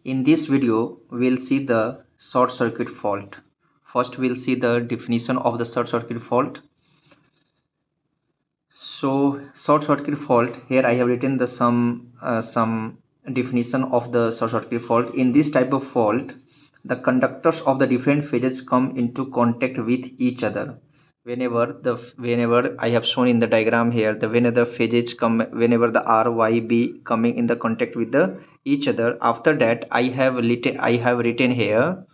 In this video, we'll see the short circuit fault. First, we'll see the definition of the short circuit fault. So, short circuit fault. Here, I have written the some definition of the short circuit fault. In this type of fault, the conductors of the different phases come into contact with each other. Whenever I have shown in the diagram here, whenever the phases come, whenever the R, Y, B coming in the contact with the each other, after that I have written here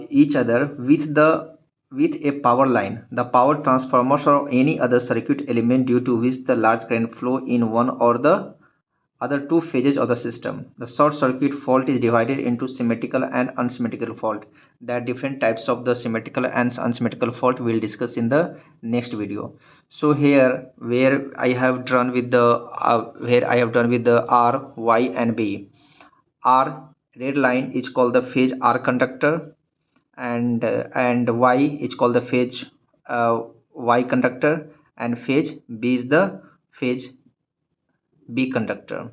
each other with a power line, the power transformers or any other circuit element due to which the large current flow in one or the other two phases of the system. The short circuit fault is divided into symmetrical and unsymmetrical fault. There are different types of the symmetrical and unsymmetrical fault we'll discuss in the next video. So here where I have drawn with the R, Y and B. R red line is called the phase R conductor, and Y is called the phase Y conductor, and phase B is the phase B conductor.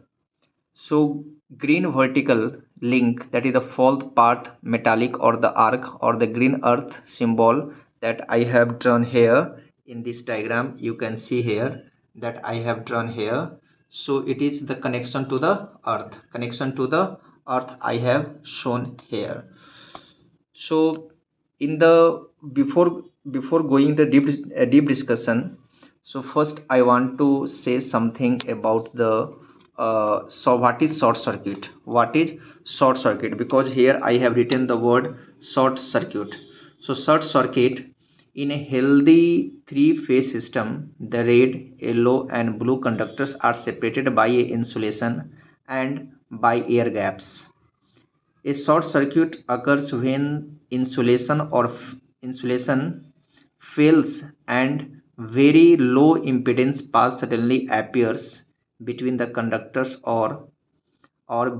So green vertical link, that is the fault part metallic or the arc or the green earth symbol that I have drawn here in this diagram. You can see here that I have drawn here. So it is the connection to the earth. I have shown here. So in the before going the deep discussion, so first I want to say something about the so what is short circuit. Because here I have written the word short circuit. So short circuit, in a healthy three-phase system, the red, yellow and blue conductors are separated by a insulation and by air gaps. A short circuit occurs when insulation fails and very low impedance path suddenly appears between the conductors or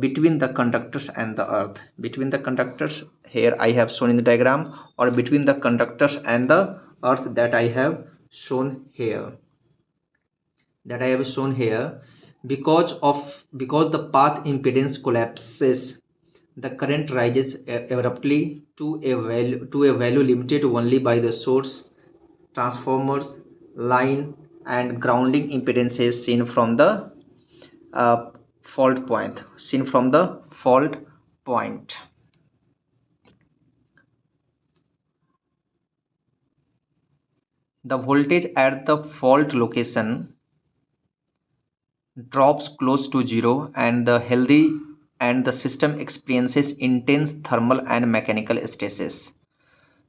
between the conductors and the earth. Between the conductors, here I have shown in the diagram, or between the conductors and the earth, that I have shown here. Because the path impedance collapses, the current rises abruptly to a value limited only by the source, transformers, line and grounding impedances seen from the fault point. The voltage at the fault location drops close to zero, and the system experiences intense thermal and mechanical stresses.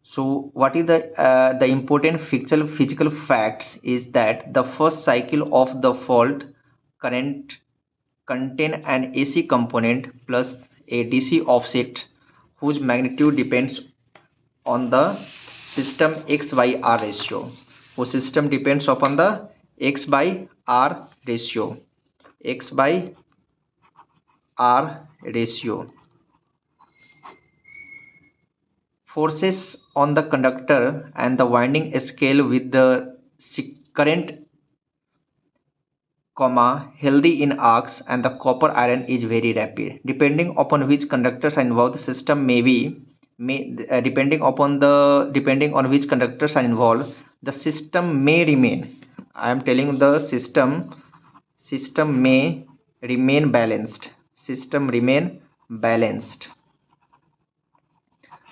So what is the important physical facts is that the first cycle of the fault current contain an AC component plus a DC offset whose magnitude depends on the system X by R ratio. Whose system depends upon the X by R ratio. Forces on the conductor and the winding scale with the current healthy in arcs, and the copper iron is very rapid. Depending upon which conductors are involved, the system depending on which conductors are involved, the system may remain. I am telling the system may remain balanced.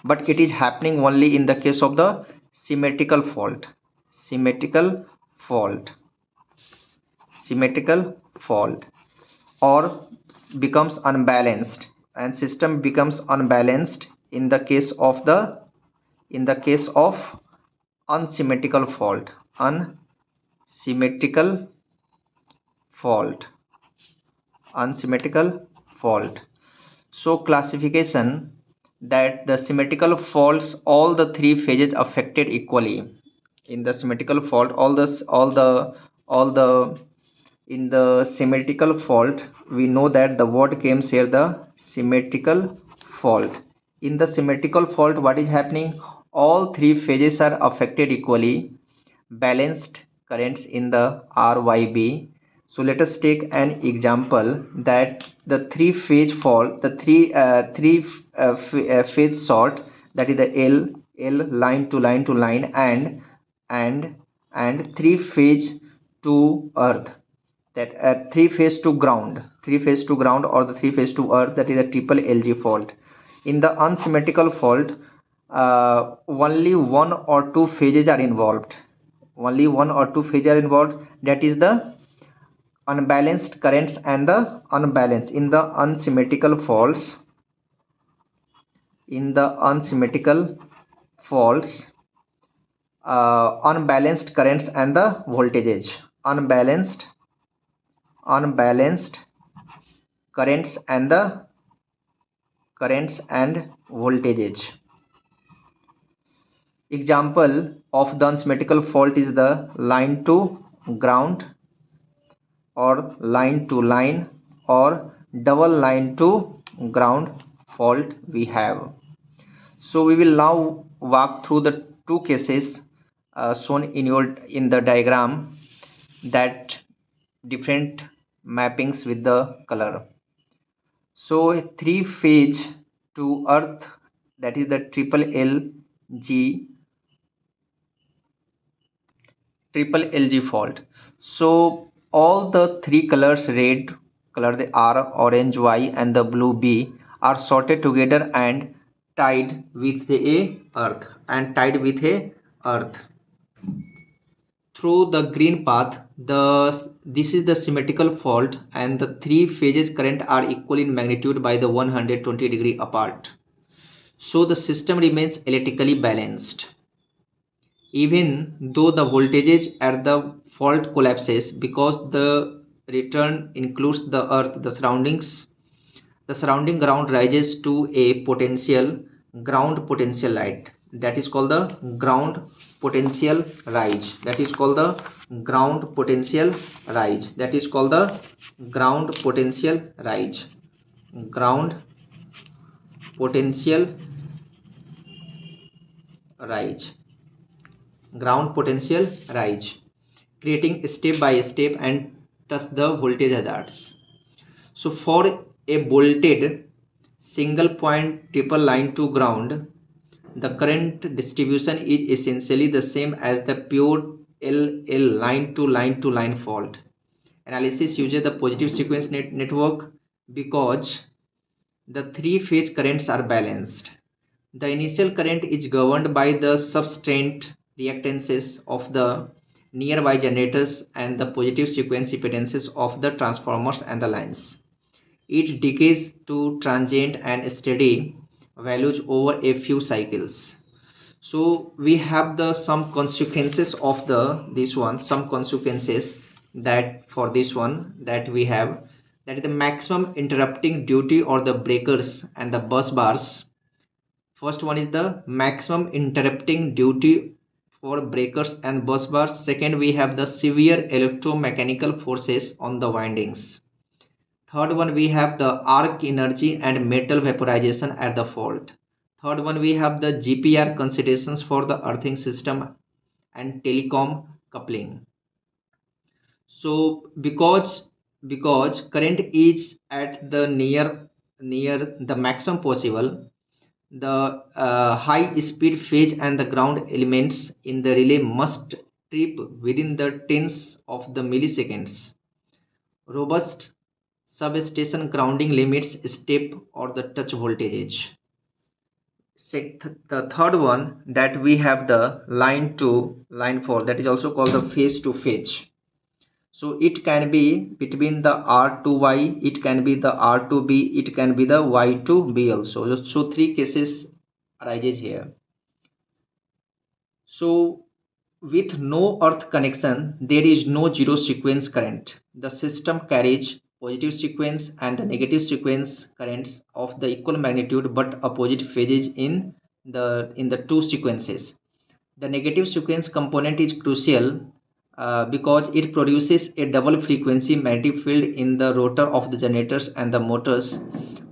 But it is happening only in the case of the symmetrical fault. Or becomes unbalanced, and system becomes unbalanced in the case of unsymmetrical fault. So classification, that the symmetrical faults, all the three phases affected equally. In the symmetrical fault, in the symmetrical fault, we know that the word comes here, the symmetrical fault. In the symmetrical fault, what is happening? All three phases are affected equally. Balanced currents in the RYB. So let us take an example that the three-phase fault, the phase sort, that is the L line to line to line, and and three-phase to earth, that three-phase to ground, or the three-phase to earth, that is a triple LG fault. In the unsymmetrical fault, only one or two phases are involved. That is the unbalanced currents and the unbalanced. In the unsymmetrical faults, unbalanced currents and the voltages, unbalanced currents and voltages. Example of the unsymmetrical fault is the line to ground, or line to line, or double line to ground fault we have. So we will now walk through the two cases shown in the diagram, that different mappings with the color. So three phase to earth, that is the triple LG fault. So all the three colors, red color the R, orange Y, and the blue B, are sorted together and tied with a earth. Through the green path, this is the symmetrical fault, and the three phases current are equal in magnitude by the 120 degree apart. So the system remains electrically balanced, even though the voltages at the fault collapses, because the return includes the earth. The surrounding ground rises to a ground potential light, that is called the ground potential rise. That is called the ground potential rise. Ground potential rise. Creating step by step and touch the voltage hazards. So for a bolted single point triple line to ground, the current distribution is essentially the same as the pure LL line to line fault. Analysis uses the positive sequence network because the three phase currents are balanced. The initial current is governed by the substraint reactances of the nearby generators and the positive sequence impedances of the transformers and the lines. It decays to transient and steady values over a few cycles. So we have the some consequences of some consequences that for this one that we have, that is the maximum interrupting duty or the breakers and the bus bars. First one is the maximum interrupting duty for breakers and bus bars. Second, we have the severe electromechanical forces on the windings. Third one, we have the arc energy and metal vaporization at the fault. Third one, we have the GPR considerations for the earthing system and telecom coupling. So because current is at the near the maximum possible, the high speed phase and the ground elements in the relay must trip within the tens of the milliseconds. Robust substation grounding limits step or the touch voltage. The third one, that we have the line to line fault, that is also called the phase to phase. So it can be between the R to Y, it can be the R to B, it can be the Y to B also. So three cases arises here. So with no earth connection, there is no zero sequence current. The system carries positive sequence and the negative sequence currents of the equal magnitude but opposite phases in the two sequences. The negative sequence component is crucial because it produces a double frequency magnetic field in the rotor of the generators and the motors,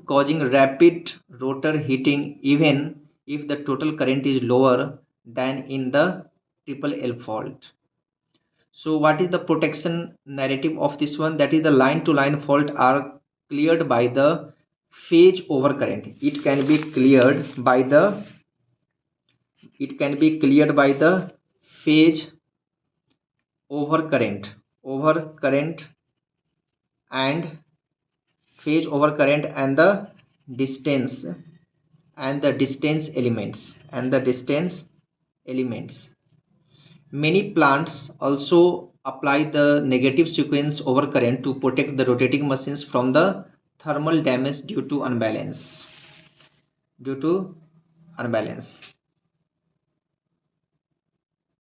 causing rapid rotor heating even if the total current is lower than in the triple L fault. So what is the protection narrative of this one? That is the line to line fault are cleared by the phase over current. It can be cleared by the phase over current and phase over current and the distance elements. Many plants also apply the negative sequence over current to protect the rotating machines from the thermal damage due to unbalance.